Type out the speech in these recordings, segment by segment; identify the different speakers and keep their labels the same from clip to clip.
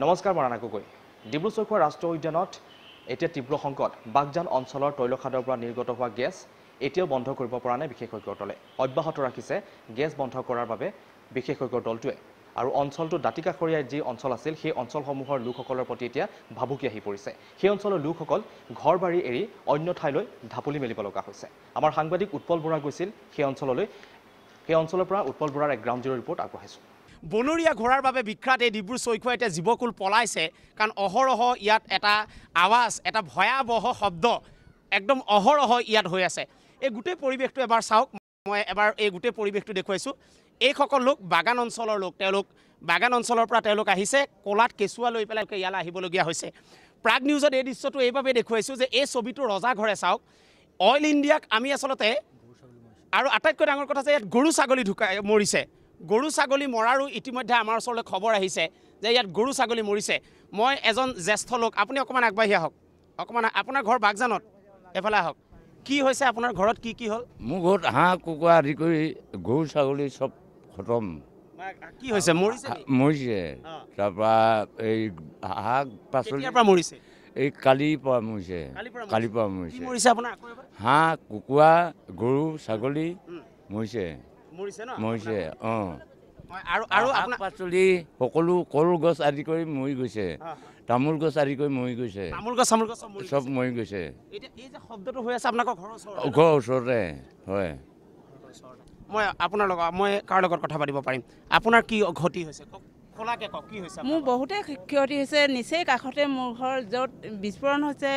Speaker 1: নমস্কাৰ মৰাণা গগৈ। ডিব্ৰু-চৈখোৱা ৰাষ্ট্ৰীয় উদ্যানত এতিয়া তীব্ৰ সংকট। বাগজান অঞ্চলৰ তৈলখাদৰ পৰা নিৰ্গত হোৱা গেছ এতিয়াও বন্ধ কৰিব পৰা নাই বিশেষজ্ঞৰ দলে। অব্যাহত ৰাখিছে গেছ বন্ধ কৰাৰ বাবে বিশেষজ্ঞৰ দলটোৱে। আৰু অঞ্চলটো দাঁতিকাষৰীয়া যি অঞ্চল আছিল সেই অঞ্চলসমূহৰ লোকসকলৰ প্ৰতি এতিয়া ভাবুকি আহি পৰিছে। সেই অঞ্চলৰ লোকসকল ঘৰ বাৰী এৰি অন্য ঠাইলৈ ঢাপলি মেলিব লগা হৈছে। আমাৰ সাংবাদিক উৎপল বৰা গৈছিল সেই অঞ্চললৈ। সেই অঞ্চলৰ পৰা উৎপল বৰাৰ এক গ্ৰাউণ্ড জিৰ' ৰিপৰ্ট আগবঢ়াইছোঁ।
Speaker 2: বনৰীয়া ঘোঁৰাৰ বাবে বিখ্যাত এই ডিব্ৰু-চৈখোৱা এতিয়া জীৱকুল পলাইছে, কাৰণ অহৰহ ইয়াত এটা আৱাজ, এটা ভয়াৱহ শব্দ একদম অহৰহ ইয়াত হৈ আছে। এই গোটেই পৰিৱেশটো এবাৰ চাওক, মই এবাৰ এই গোটেই পৰিৱেশটো দেখুৱাইছোঁ। এইসকল লোক বাগান অঞ্চলৰ লোক, তেওঁলোক বাগান অঞ্চলৰ পৰা তেওঁলোক আহিছে, ক'লাত কেঁচুৱা লৈ পেলাই ইয়ালৈ আহিবলগীয়া হৈছে। প্ৰাগ নিউজত এই দৃশ্যটো এইবাবেই দেখুৱাইছোঁ যে এই ছবিটো ৰজাঘৰে চাওক। অইল ইণ্ডিয়াক আমি আচলতে, আৰু আটাইতকৈ ডাঙৰ কথা যে ইয়াত গৰু ছাগলী মৰিছে। গৰু ছাগলী মৰাৰো ইতিমধ্যে আমাৰ ওচৰলৈ খবৰ আহিছে যে ইয়াত গৰু ছাগলী মৰিছে। মই এজন জ্যেষ্ঠ লোক, আপুনি অকণমান আগবাঢ়ি আহক, অকণমান। আপোনাৰ ঘৰ বাগজানত, এফালে আহক। কি হৈছে আপোনাৰ ঘৰত, কি কি হ'ল?
Speaker 3: মোৰ ঘৰত হাঁহ কুকুৰা আদি কৰি গৰু ছাগলী চব খতম।
Speaker 2: কি হৈছে?
Speaker 3: মৰিছে। তাৰপৰা এই শাক পাচলি
Speaker 2: মৰিছে,
Speaker 3: এই কালিৰ পৰা মৰিছে। কালিৰ পৰা মৰিছে
Speaker 2: আপোনাৰ
Speaker 3: হাঁহ কুকুৰা গৰু ছাগলী মৰিছে। মৰিছে আৰু শাক পাচলি সকলো কলগছ আদি কৰি মৰি গৈছে, তামোল গছ আদি কৰি মৰি গৈছে, চব মৰি গৈছে।
Speaker 2: শব্দটো হৈ আছে আপোনালোকৰ
Speaker 3: ঘৰৰ ওচৰতে হয়।
Speaker 2: মই কাৰ লগত কথা পাতিব পাৰিম? আপোনাৰ কি ক্ষতি হৈছে?
Speaker 4: মোৰ বহুতে ক্ষতি হৈছে। নিচেই কাষতে মোৰ ঘৰ, য'ত বিস্ফোৰণ হৈছে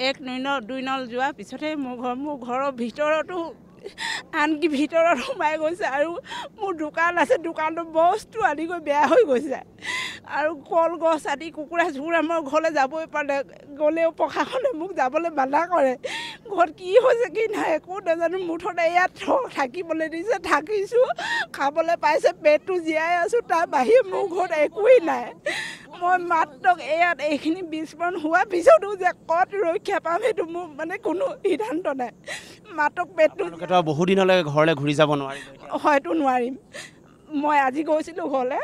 Speaker 4: 1-2 নল যোৱাৰ পিছতে মোৰ ঘৰৰ ভিতৰতো, আনকি ভিতৰত সোমাই গৈছে। আৰু মোৰ দোকান আছে, দোকানটো বস্তু আদি কৰি বেয়া হৈ গৈছে। আৰু কলগছ আদি কুকুৰা চুকুৰা মই ঘৰলৈ যাবই পৰা নাই। গ'লেও প্ৰশাসনে মোক যাবলৈ বাধা কৰে। ঘৰত কি হৈছে কি নাই একো নাজানো। মুঠতে ইয়াত থাকিবলৈ দিছে, থাকিছোঁ, খাবলৈ পাইছে, পেটটো জীয়াই আছোঁ। তাৰ বাহিৰে মোৰ ঘৰত একোৱেই নাই। মই মাত্ৰ ইয়াত এইখিনি বিস্ফোৰণ হোৱাৰ পিছতো যে ক'ত ৰক্ষা পাম সেইটো মোৰ মানে কোনো সিদ্ধান্ত নাই। মাত্ৰ পেটটো
Speaker 2: বহুদিনলৈ ঘৰলৈ ঘূৰি যাব নোৱাৰিম,
Speaker 4: হয়তো নোৱাৰিম। মই আজি গৈছিলোঁ ঘৰলৈ,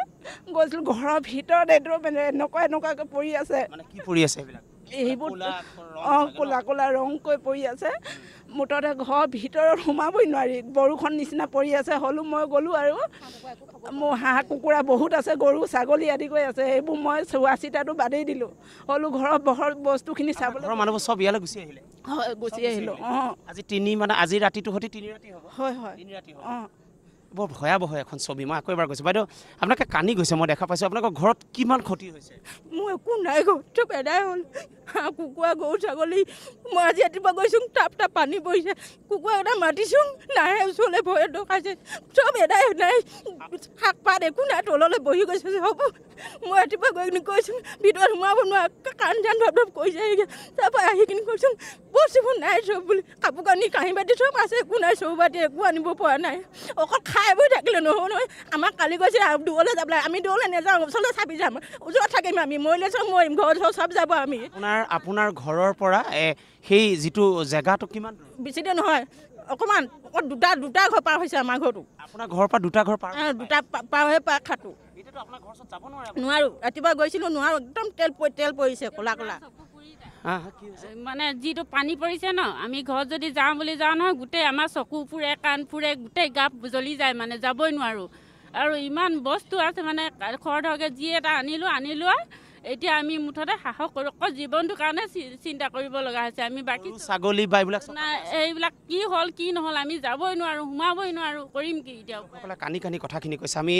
Speaker 4: ঘৰৰ ভিতৰত এইটো মানে এনেকুৱাকৈ পৰি আছে।
Speaker 2: কি পৰি আছে
Speaker 4: এইবোৰ? ক'লা ক'লা ৰংকৈ পৰি আছে। মুঠতে ঘৰৰ ভিতৰত সোমাবই নোৱাৰি, বৰষুণ নিচিনা পৰি আছে। হ'লেও মই গ'লোঁ আৰু মোৰ হাঁহ কুকুৰা বহুত আছে, গৰু ছাগলী আদি কৰি আছে। সেইবোৰ মই চোৱা চিতাটো বাদেই দিলোঁ। হ'লেও ঘৰৰ বস্তুখিনি চাবলৈ
Speaker 2: মানুহবোৰ চব ইয়ালৈ গুচি আহিলে।
Speaker 4: হয়, গুচি আহিলোঁ।
Speaker 2: আজি ৰাতিটো সৈতে 3 ৰাতি হ'ব।
Speaker 4: হয়।
Speaker 2: বৰ ভয়াৱহ এখন ছবি। মই আকৌ এবাৰ কৈছোঁ, বাইদেউ আপোনালোকে কান্দি গৈছে, মই দেখা পাইছোঁ। আপোনালোকৰ ঘৰত কিমান ক্ষতি হৈছে?
Speaker 4: মোৰ একো নাই, চব এদাই হ'ল। হাঁহ কুকুৰা গৰু ছাগলী মই আজি ৰাতিপুৱা গৈছোঁ, টাপ পানী পৰিছে। কুকুৰা এটা মাতিছোঁ, নাহে, ওচৰলৈ ভয়ে ডকাইছে। চব এদাই নাই, শাক পাত একো নাই, তললৈ বহি গৈছে চব। মই ৰাতিপুৱা গৈ কিনি কৈছোঁ ভিতৰত সোমাব নোৱাৰা, কাণ চান ধপ কৰিছে। তাৰপৰা আহি কিনি কৈছোঁ বস্তুবোৰ নাই চব বুলি। কাপোৰ কানি কাঁহী বাতি চব আছে, একো নাই, চৌবাতি একো আনিব পৰা নাই। অকল খাই বৈ থাকিলে নহয়। আমাক কালি কৈছে দূৰলৈ যাবলৈ, আমি দূৰলৈ নাযাওঁ, ওচৰলৈ চাবি যাম, ওচৰত থাকিম আমি, মৰিলে চব মৰিম, ঘৰ চব যাব আমি।
Speaker 2: আপোনাৰ ঘৰৰ পৰা সেই যিটো জেগাটো কিমান
Speaker 4: বেছি দূৰ নহয়, অকণমান দুটা ঘৰ পাৰ হৈছে আমাৰ ঘৰটো।
Speaker 2: আপোনাৰ ঘৰৰ পৰা দুটা ঘৰ পাৰ?
Speaker 4: দুটা পাৰ হৈ পাৰ খাটো নোৱাৰোঁ। ৰাতিপুৱা গৈছিলোঁ, নোৱাৰোঁ, একদম তেল পৰিছে, ক'লা ক'লা।
Speaker 5: মানে যিটো পানী পৰিছে ন, আমি ঘৰত যদি যাওঁ বুলি যাওঁ নহয়, গোটেই আমাৰ চকু ফুৰে, কাণ ফুৰে, গোটেই গা জ্বলি যায়, মানে যাবই নোৱাৰোঁ। আৰু ইমান বস্তু আছে, মানে খৰধৰকৈ যি এটা আনিলোঁ আৰু এতিয়া আমি মুঠতে সাহস কৰোঁ, অকল জীৱনটোৰ কাৰণে চিন্তা কৰিব লগা হৈছে। আমি বাকী
Speaker 2: ছাগলী বা
Speaker 5: এইবিলাক কি হ'ল কি নহ'ল আমি যাবই নোৱাৰোঁ, সোমাবই নোৱাৰোঁ, কৰিম কি এতিয়া?
Speaker 2: কানি কথাখিনি কৈছে। আমি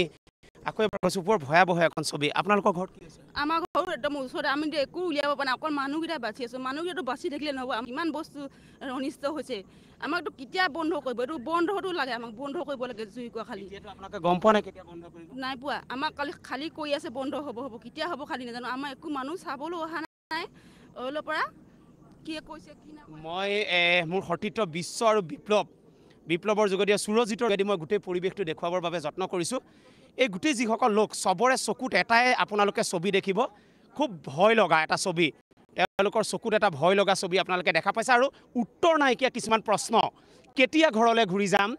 Speaker 2: আকৌ এবাৰ কৈছোঁ, বৰ ভয়াৱহ এখন ছবি। আপোনালোকৰ ঘৰত কি হৈছে?
Speaker 4: আমাৰ ঘৰত একদম ওচৰতে, আমি একো উলিয়াব পৰা নাই, অকল মানুহকেইটা বাচি আছোঁ। মানুহকেইটা বাচি থাকিলে নহ'ব, ইমান বস্তু অনিষ্ট হৈছে। আমাকতো কেতিয়া বন্ধ কৰিব? এইটো বন্ধটো লাগে, আমাক বন্ধ কৰিব লাগে। জুইকুৰা খালি
Speaker 2: আপোনালোকে গম পোৱা নাই কেতিয়া বন্ধ কৰিব?
Speaker 4: নাই পোৱা। আমাক খালি কৈ আছে বন্ধ হ'ব, কেতিয়া হ'ব খালি নাজানো। আমাৰ একো মানুহ চাবলৈ অহা নাই অইলৰ পৰা, কি কৈছে কি নাই।
Speaker 2: মই মোৰ সতীৰ্থ বিশ্ব আৰু বিপ্লৱৰ যোগেদি, সুৰজিতৰ যোগেদি মই গোটেই পৰিৱেশটো দেখুৱাবৰ বাবে যত্ন কৰিছোঁ। এই গোটেই যিসকল লোক, চবৰে চকুত এটাই আপোনালোকে ছবি দেখিব, খুব ভয় লগা এটা ছবি। তেওঁলোকৰ চকুত এটা ভয় লগা ছবি আপোনালোকে দেখা পাইছে, আৰু উত্তৰ নাইকিয়া কিছুমান প্ৰশ্ন। কেতিয়া ঘৰলৈ ঘূৰি যাম,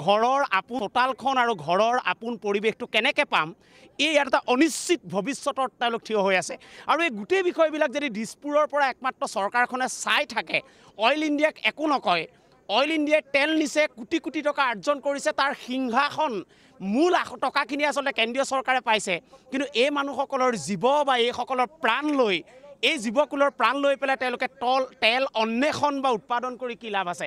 Speaker 2: ঘৰৰ আপোন চোতালখন আৰু ঘৰৰ আপোন পৰিৱেশটো কেনেকৈ পাম, এই ইয়াত এটা অনিশ্চিত ভৱিষ্যতৰ তেওঁলোক থিয় হৈ আছে। আৰু এই গোটেই বিষয়বিলাক যদি দিছপুৰৰ পৰা একমাত্ৰ চৰকাৰখনে চাই থাকে, অইল ইণ্ডিয়াক একো নকয়, অইল ইণ্ডিয়াই তেল নিছে, কোটি কোটি টকা অৰ্জন কৰিছে, তাৰ সিংহাসন মূল টকাখিনি আচলতে কেন্দ্ৰীয় চৰকাৰে পাইছে, কিন্তু এই মানুহসকলৰ জীৱ বা এইসকলৰ প্ৰাণ লৈ, এই জীৱকুলৰ প্ৰাণ লৈ পেলাই তেওঁলোকে তেল অন্বেষণ বা উৎপাদন কৰি কি লাভ আছে?